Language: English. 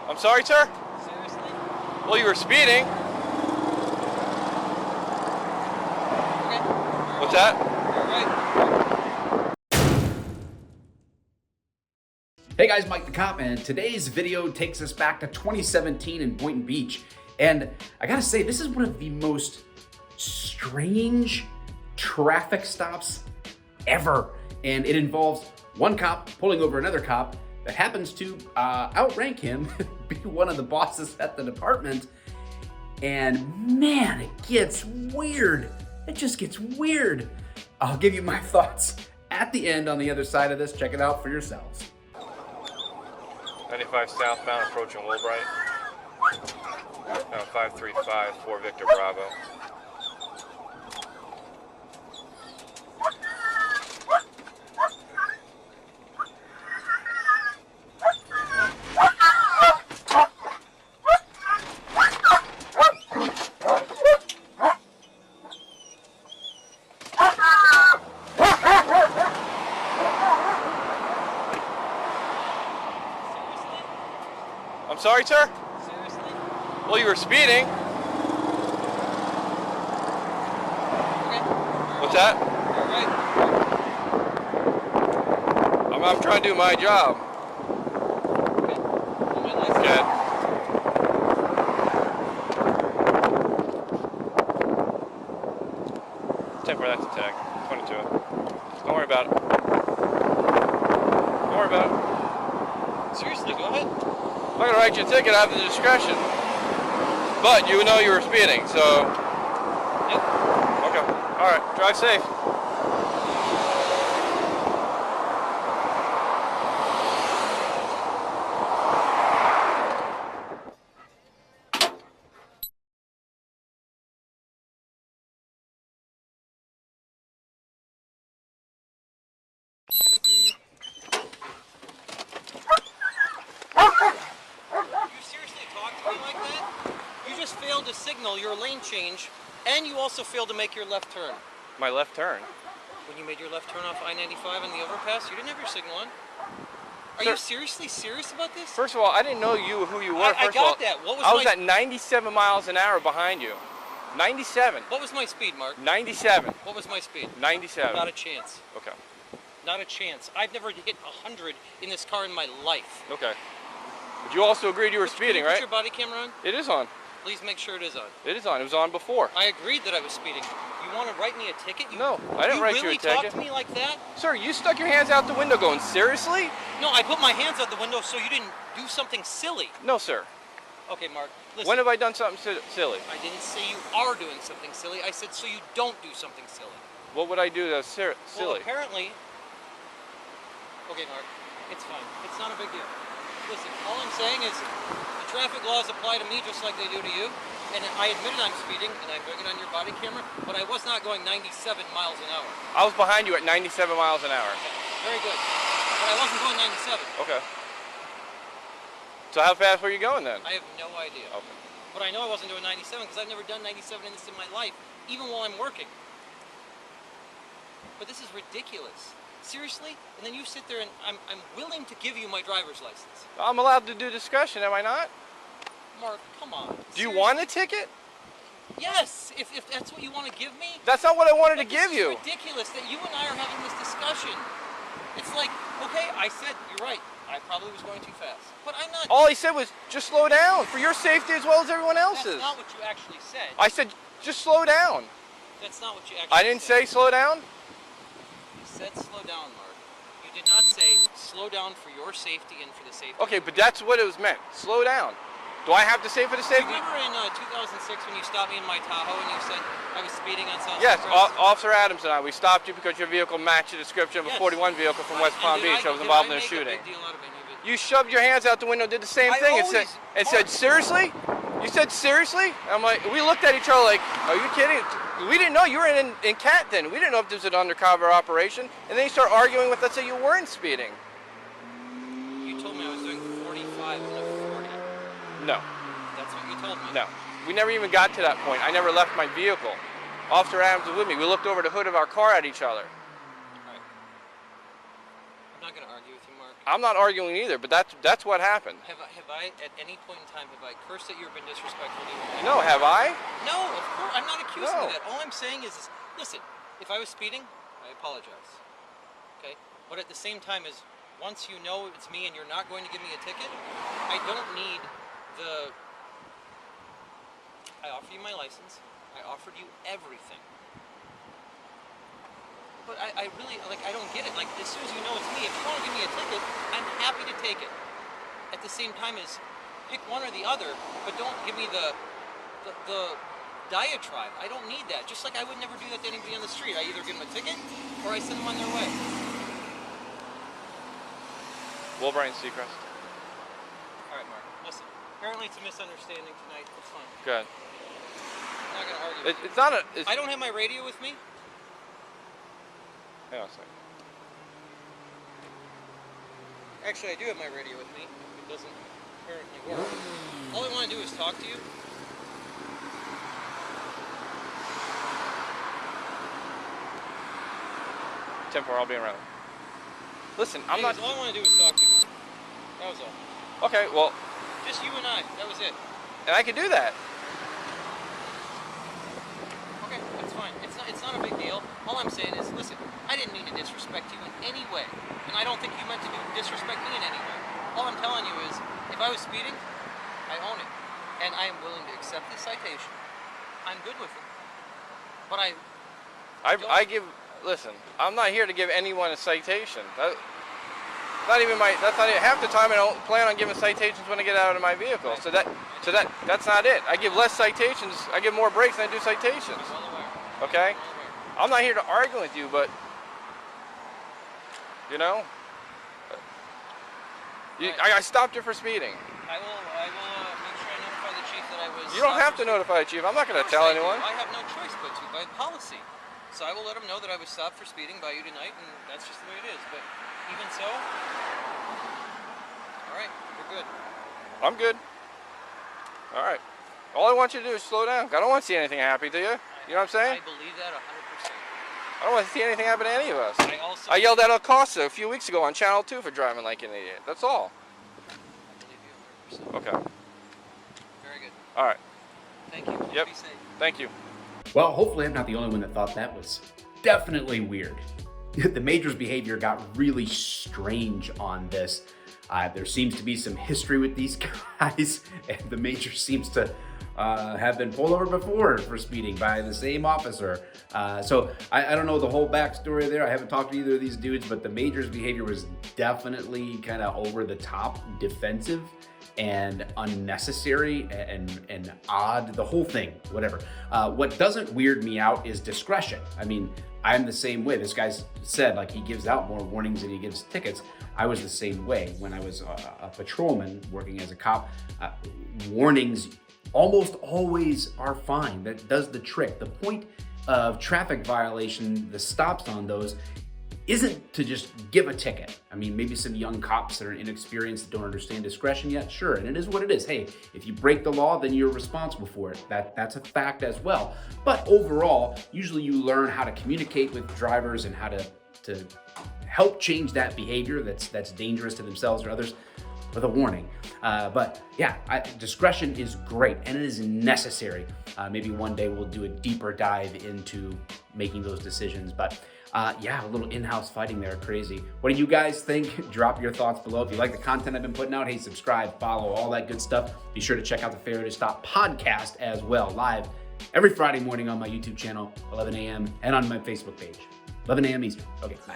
I'm sorry, sir? Seriously? Well, you were speeding. Okay. What's that? You're right. Hey guys, Mike the Cop, and today's video takes us back to 2017 in Boynton Beach. And I gotta say, this is one of the most strange traffic stops ever. And it involves one cop pulling over another cop that happens to outrank him, be one of the bosses at the department. And man, it gets weird. It just gets weird. I'll give you my thoughts at the end on the other side of this. Check it out for yourselves. 95 southbound approaching Woolbright. 535 for Victor Bravo. I'm sorry, sir? Seriously? Well, you were speeding. Okay. What's that? You're right. I'm trying to do my job. Okay. On my license. Okay. Temper, that's a tag. 22. Don't worry about it. Don't worry about it. Seriously, go ahead. I'm not gonna write you a ticket out of the discretion. But you know you were speeding, so. Yep. Okay. Alright, drive safe. You seriously talk to me like that? You just failed to signal your lane change, and you also failed to make your left turn. My left turn. When you made your left turn off I-95 in the overpass, you didn't have your signal on. Are Sir, you seriously serious about this? First of all, I didn't know who you were. I First of all, got that. What was I was my- at 97 miles an hour behind you. 97. What was my speed, Mark? 97. What was my speed? 97. Not a chance. Okay. Not a chance. I've never hit 100 in this car in my life. Okay. But you also agreed you were speeding, Can you right? put your body camera on? It is on. Please make sure it is on. It is on. It was on before. I agreed that I was speeding. You want to write me a ticket? No, I didn't write you a really ticket. talk to me like that? Sir, you stuck your hands out the window going, seriously? No, I put my hands out the window so you didn't do something silly. No, sir. Okay, Mark, listen. When have I done something silly? I didn't say you are doing something silly. I said so you don't do something silly. What would I do that's Well, silly? apparently... Okay, Mark, it's fine. It's not a big deal. Listen, all I'm saying is the traffic laws apply to me just like they do to you. And I admitted I'm speeding, and I'm doing it on your body camera, but I was not going 97 miles an hour. I was behind you at 97 miles an hour. Okay, very good. But I wasn't going 97. Okay. So how fast were you going then? I have no idea. Okay. But I know I wasn't doing 97 because I've never done 97 in this in my life, even while I'm working. But this is ridiculous. Seriously? And then you sit there and I'm willing to give you my driver's license. I'm allowed to do discussion, am I not? Mark, come on. Do you want a ticket? Yes, if that's what you want to give me. That's not what I wanted to But give you. It's ridiculous that you and I are having this discussion. It's like, okay, I said, you're right. I probably was going too fast. But I'm not. All he said was, just slow down, for your safety as well as everyone else's. That's not what you actually said. I said, just slow down. That's not what you actually said. I didn't say slow down? You said slow down, Mark. You did not say slow down for your safety and for the safety. Okay, but that's what it was meant. Slow down. Do I have to say for the Do safety? you remember in 2006 when you stopped me in my Tahoe and you said I was speeding on South Yes, Cypress? Officer Adams and I, we stopped you because your vehicle matched the description of a Yes. 41 vehicle from West Palm And did Beach that was did involved I in a make shooting. A big deal out of any of it? You shoved your hands out the window, did the same I thing, always- and said, seriously? You said, seriously? I'm like, we looked at each other like, are you kidding? We didn't know you were in CAT then. We didn't know if this was an undercover operation. And then you start arguing with us that you weren't speeding. You told me I was doing 45 and a 40. No, That's what you told me. no. We never even got to that point. I never left my vehicle. Officer Adams was with me. We looked over the hood of our car at each other. Alright. I'm not going to argue with you, Mark. I'm not arguing either, but that's what happened. Have I at any point in time, have I cursed at you or been disrespectful to you? No, have I? No, of course, I'm not accusing No. you of that. All I'm saying is, listen, if I was speeding, I apologize. Okay? But at the same time is, once you know it's me and you're not going to give me a ticket, I don't need I offered you my license. I offered you everything. But I really, I don't get it. Like, as soon as you know it's me, if you want to give me a ticket, I'm happy to take it. At the same time as, pick one or the other, but don't give me the diatribe. I don't need that. Just like I would never do that to anybody on the street. I either give them a ticket, or I send them on their way. Wilbrian Seacrest. All right, Mark, listen. Apparently it's a misunderstanding tonight. It's fine. Good. I'm not going to argue with you. It's not a... It's, I don't have my radio with me. hang on a second. Actually, I do have my radio with me. It doesn't apparently work. All I want to do is talk to you. 10-4, I'll be around. Listen, I'm not... All I want to do is talk to you, Mark. That was all. Okay, well, Just you and I. That was it. and I can do that. Okay, that's fine. It's not a big deal. All I'm saying is, listen, I didn't mean to disrespect you in any way. And I don't think you meant to disrespect me in any way. All I'm telling you is, if I was speeding, I own it. And I am willing to accept the citation. I'm good with it. But I give... Listen, I'm not here to give anyone a citation. That's not even half the time I don't plan on giving citations when I get out of my vehicle. So that's not it. I give less citations. I give more breaks than I do citations. I'm well aware. Okay? I'm well aware. I'm not here to argue with you, but you know, I stopped you for speeding. I will make sure I notify the chief that I was... You don't have to notify the chief. I'm not going to tell anyone. I have no choice but to, by policy. So I will let him know that I was stopped for speeding by you tonight, and that's just the way it is. But even so, all right, you're good. I'm good. All right. All I want you to do is slow down. I don't want to see anything happen to you. You know what I'm saying? I believe that 100%. I don't want to see anything happen to any of us. I yelled at Acosta a few weeks ago on Channel 2 for driving like an idiot. That's all. I believe you 100%. Okay. Very good. All right. Thank you. Yep. Be safe. Thank you. Well, hopefully I'm not the only one that thought that was definitely weird. The major's behavior got really strange on this. There seems to be some history with these guys, and the major seems to have been pulled over before for speeding by the same officer. So I don't know the whole backstory there. I haven't talked to either of these dudes, but the major's behavior was definitely kind of over the top, defensive, and unnecessary and odd, the whole thing, whatever. What doesn't weird me out is discretion. I mean, I'm the same way. This guy said, like, he gives out more warnings than he gives tickets. I was the same way when I was a patrolman working as a cop. Warnings almost always are fine. That does the trick. The point of traffic violation, the stops on those, isn't to just give a ticket. I mean, maybe some young cops that are inexperienced, that don't understand discretion yet, sure, and it is what it is. Hey, if you break the law, then you're responsible for it. That's a fact as well. But overall, usually you learn how to communicate with drivers and how to help change that behavior that's dangerous to themselves or others with a warning. But yeah, discretion is great and it is necessary. Maybe one day we'll do a deeper dive into making those decisions. But yeah, a little in-house fighting there, crazy. What do you guys think? Drop your thoughts below. If you like the content I've been putting out, hey, subscribe, follow, all that good stuff. Be sure to check out the Failure to Stop podcast as well, live every Friday morning on my YouTube channel, 11 a.m., and on my Facebook page, 11 a.m. Eastern. Okay, bye.